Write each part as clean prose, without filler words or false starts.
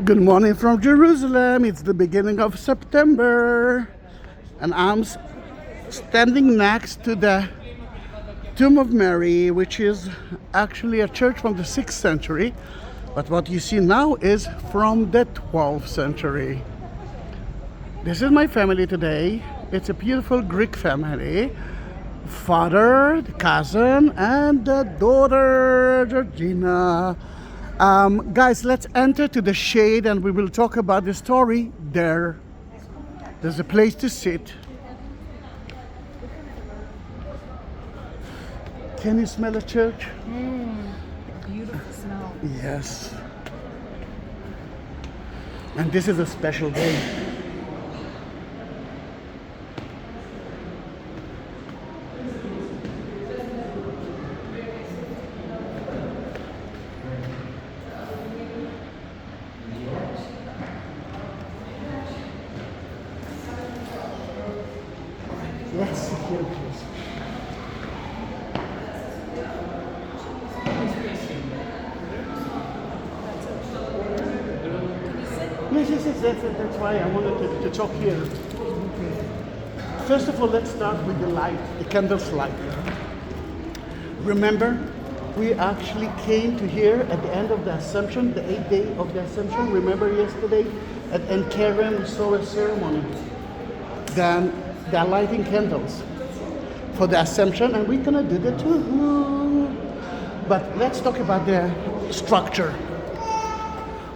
Good morning from Jerusalem. It's the beginning of September, and I'm standing next to the Tomb of Mary, which is actually a church from the 6th century, but what you see now is from the 12th century. This is my family today. It's a beautiful Greek family. Father, the cousin, and the daughter, Georgina. Guys, let's enter to the shade and we will talk about the story there. There's a place to sit. Can you smell a church? Beautiful smell. Yes. And this is a special day. Let's sit here, please. Yes, that's why I wanted to talk here. First of all, let's start with the light, the candles light. Remember, we actually came to here at the end of the Assumption, the 8th day of the Assumption. Remember yesterday at Keren we saw a ceremony. Then they're lighting candles for the Assumption, and we're gonna do that too. But let's talk about the structure.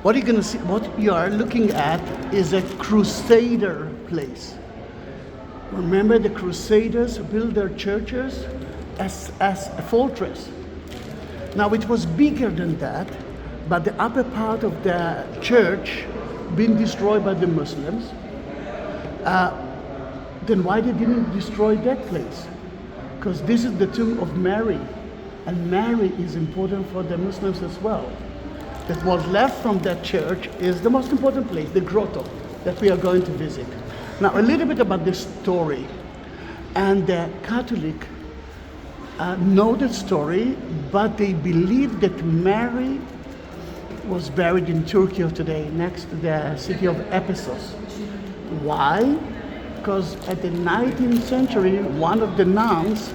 What you're gonna see, what you are looking at, is a crusader place. Remember, the Crusaders built their churches as a fortress. Now it was bigger than that, but the upper part of the church been destroyed by the Muslims. Then why they didn't destroy that place? Because this is the tomb of Mary, and Mary is important for the Muslims as well. That was left from that church is the most important place, the grotto, that we are going to visit. Now a little bit about this story. And the Catholic know the story, but they believe that Mary was buried in Turkey of today, next to the city of Ephesus. Why? Because at the 19th century, one of the nuns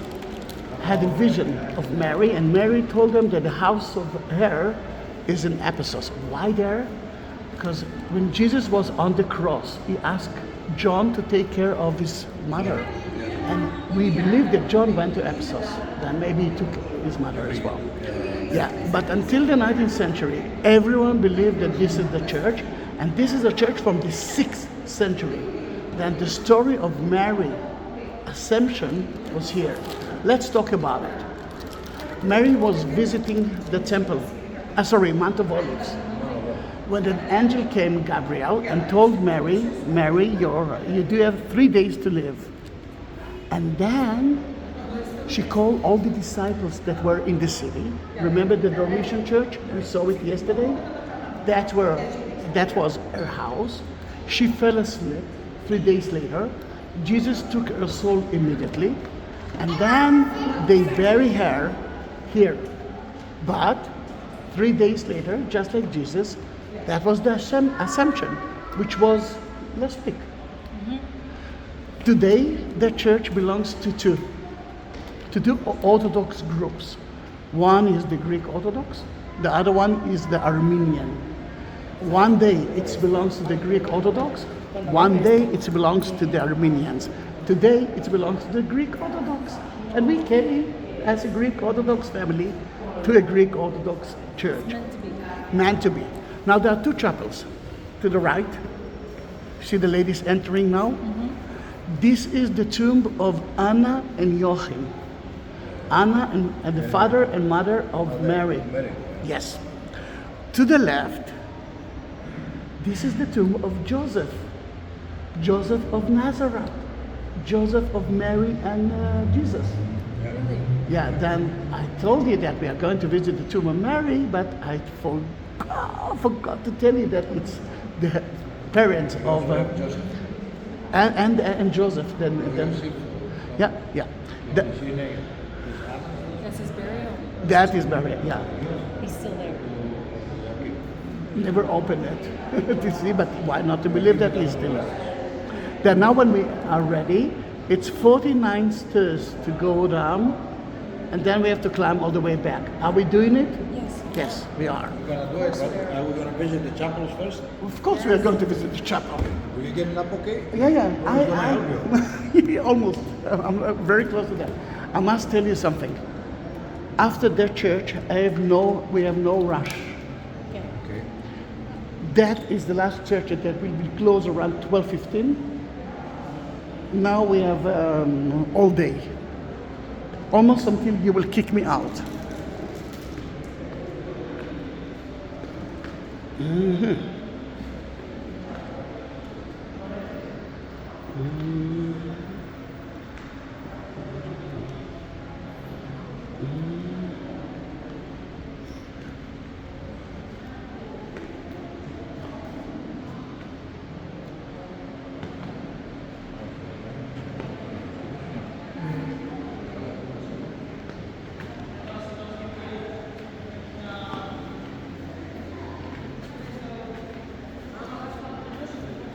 had a vision of Mary, and Mary told them that the house of her is in Ephesus. Why there? Because when Jesus was on the cross, he asked John to take care of his mother. And we believe that John went to Ephesus. Then maybe he took his mother as well. Yeah, but until the 19th century, everyone believed that this is the church, and this is a church from the 6th century. Then the story of Mary Assumption was here. Let's talk about it. Mary was visiting the temple, Mount of Olives, when an angel came, Gabriel, and told Mary, you do have 3 days to live. And then she called all the disciples that were in the city. Remember the Dormition church? We saw it yesterday. That was her house. She fell asleep. 3 days later, Jesus took her soul immediately, and then they bury her here. But 3 days later, just like Jesus, that was the Assumption, which was last week. Today, the church belongs to two Orthodox groups. One is the Greek Orthodox, the other one is the Armenian. One day it belongs to the Greek Orthodox, one day it belongs to the Armenians. Today it belongs to the Greek Orthodox. And we came as a Greek Orthodox family to a Greek Orthodox church. Meant to be. Now there are two chapels. To the right, see the ladies entering now? This is the tomb of Anna and Joachim. Anna and the father and mother of Mary. Yes. To the left, this is the tomb of Joseph. Joseph of Nazareth. Joseph of Mary and Jesus. Really? Yeah, then I told you that we are going to visit the tomb of Mary, but I forgot to tell you that it's the parents of Joseph. and Joseph. Then yeah. That's his burial. That is Mary. Yeah. He's still there. Never opened it to see, but why not to believe that he's still there. Then now when we are ready, it's 49 stairs to go down, and then we have to climb all the way back. Are we doing it? Yes. Yes, we are. We're gonna do it, but are we gonna visit the chapels first? Of course we are going to visit the chapel. Will you get it up okay? Yeah. Who's gonna help Almost. I'm very close to that. I must tell you something. After that church, we have no rush. Okay. Okay. That is the last church that will be closed around 12:15. Now we have all day. Almost until you will kick me out.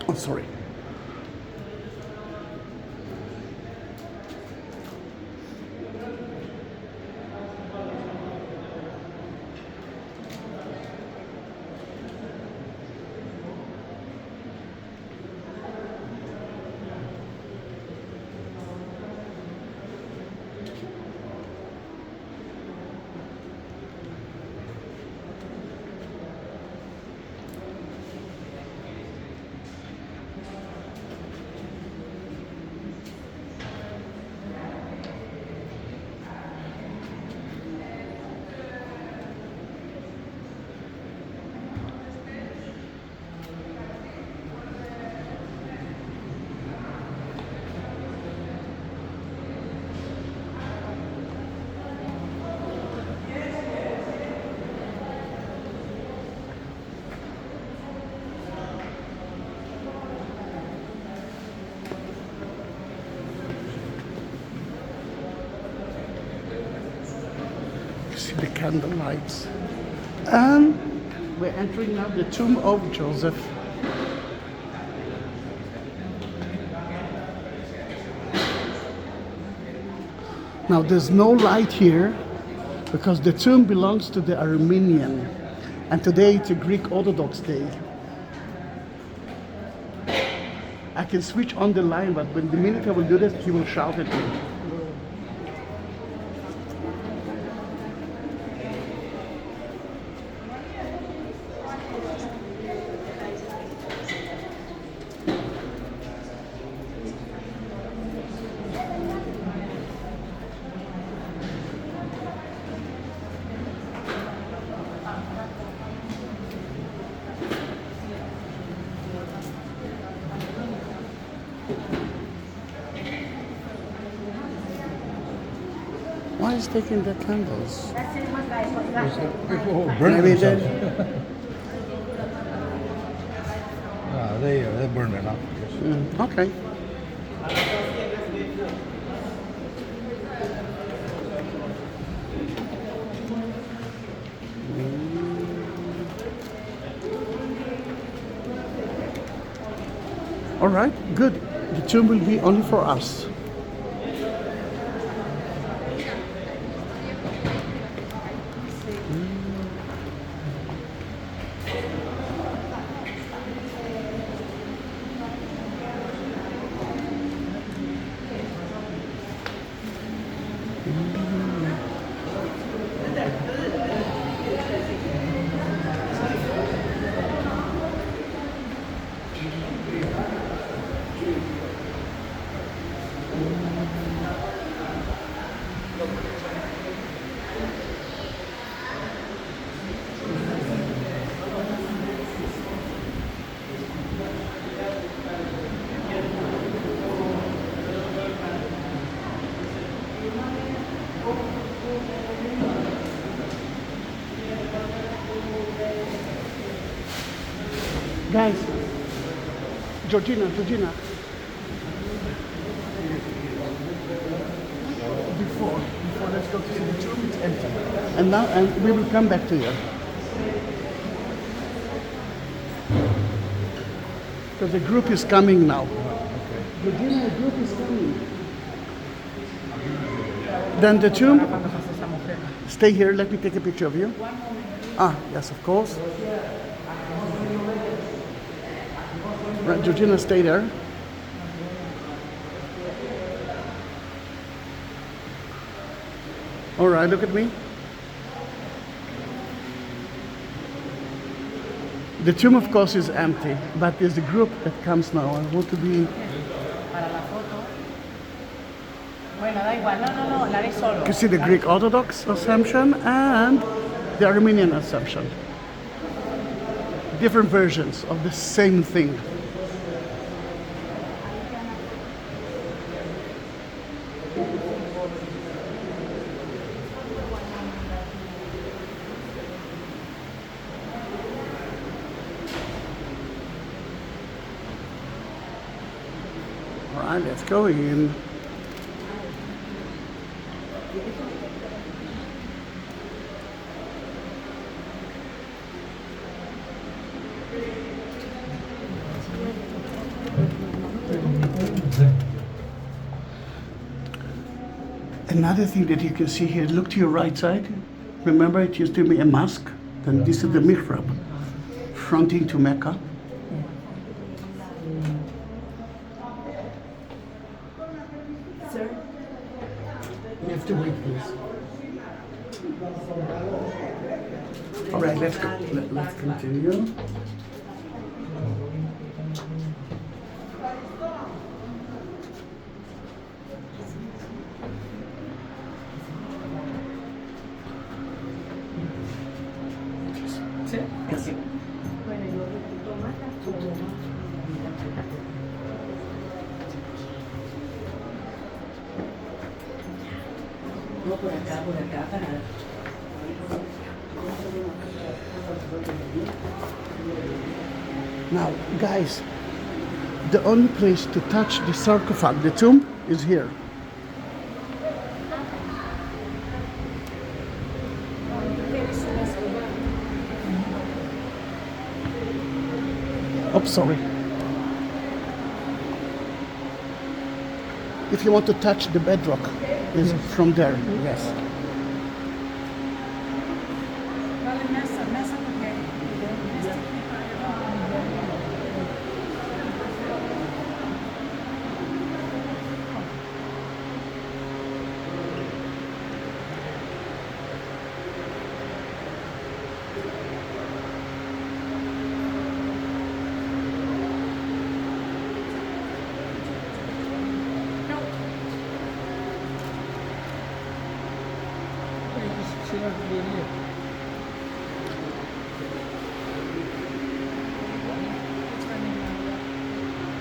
Oh, sorry. See the candle lights. And we're entering now the tomb of Joseph. Now there's no light here because the tomb belongs to the Armenian, and today it's a Greek Orthodox day. I can switch on the line, but when the minute I will do that, he will shout at me. Why is taking the candles? People burn Maybe themselves. they- They burn it up. Okay. All right, good. The tomb will be only for us. Guys, Georgina. Before let's go to see the tomb, it's empty. And we will come back to you. Because the group is coming now. Okay. Virginia, the group is coming. Then the tomb. Stay here. Let me take a picture of you. Ah, yes, of course. Right, Georgina, stay there. All right, look at me. The tomb, of course, is empty, but there's a group that comes now. I want to be. Para la foto. Bueno, da igual. No, la haré solo. You see the Greek Orthodox Assumption and the Armenian Assumption. Different versions of the same thing. All right, let's go in. Another thing that you can see here, look to your right side. Remember, it used to be a mosque. Then this is the mihrab, fronting to Mecca. Sir? You have to wait, please. All right, let's go. Let's continue. Yes. Now, guys, the only place to touch the sarcophagus, the tomb, is here. Oh, sorry. If you want to touch the bedrock, is from there. Yes. Vale, mesa porque...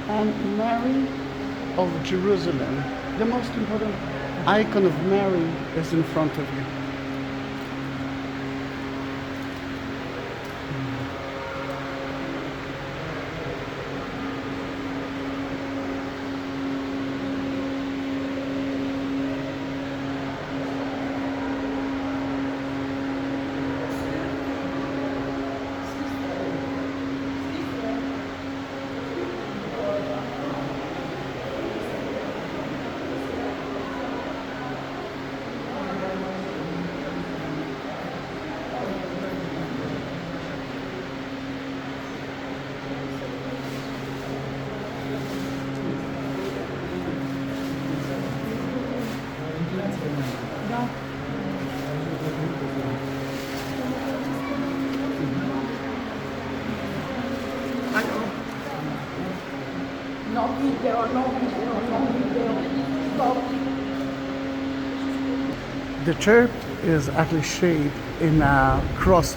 And Mary of Jerusalem, the most important icon of Mary, is in front of you. The church is actually shaped in a cross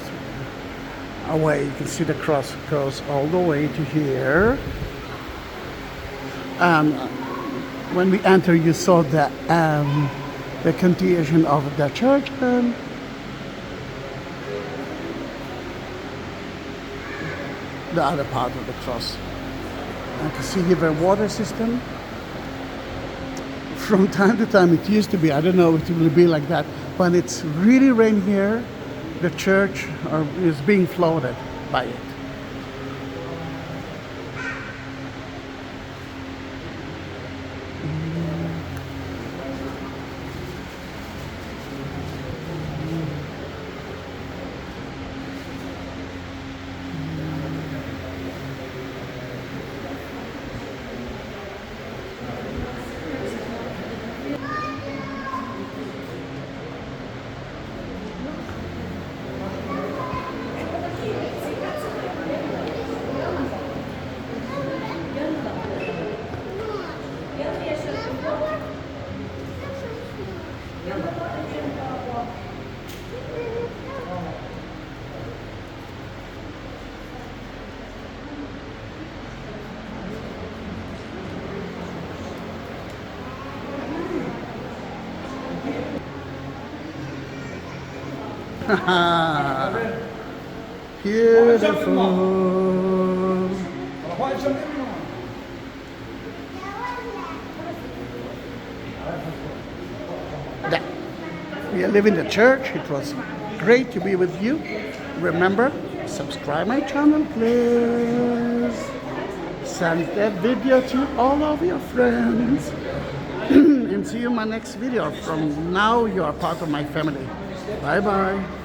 away. You can see the cross goes all the way to here. When we enter, you saw the continuation of the church and the other part of the cross. You can see here the water system. From time to time, it used to be, I don't know if it will be like that, when it's really rain here, the church is being flooded by it. Beautiful. That. We are leaving the church. It was great to be with you. Remember, subscribe my channel, please. Send that video to all of your friends. And see you in my next video. From now, you are part of my family. Bye-bye.